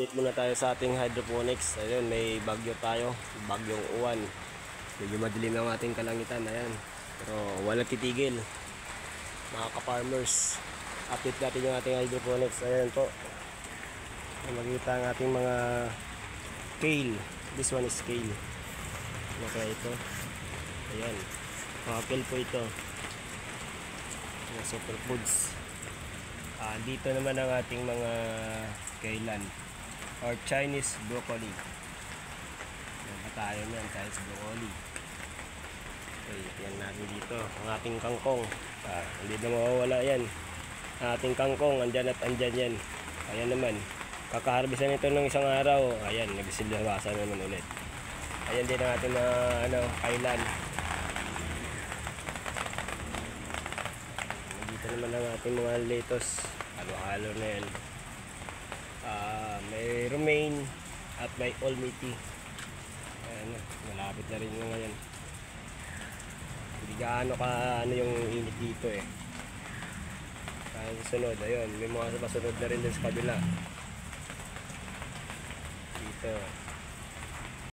update muna tayo sa ating hydroponics. Ayun, may bagyo tayo, bagyong uwan. Medyo madilim ang ating kalangitan, ayan. Pero wala titigil. Mga ka-farmers, update natin yung ating hydroponics. Ayan po. Magkita ang ating mga kale. This one is kale. Kaya ito. Ayan. Mga kale po ito. Mga superfoods. Dito naman ang ating mga kailan or Chinese broccoli. Yung tayo niyan, Chinese broccoli. Okay, yan natin dito ang ating kangkong. Hindi na mawawala yan. Ang ating kangkong, andyan at andyan yan. Ayan naman, kakaharbisan ito ng isang araw. Ayan, nagsilabasan naman ulit. Ayan din ang ating mga kailan. Dito naman ang ating mga lettuce. Halo-halo na yan. May romaine at may almiti. Ayan, malapit na rin yung ngayon. Hindi gaano yung init dito eh. Kaya susunod, ayun, may mga masunod na rin din sa kabila. Dito.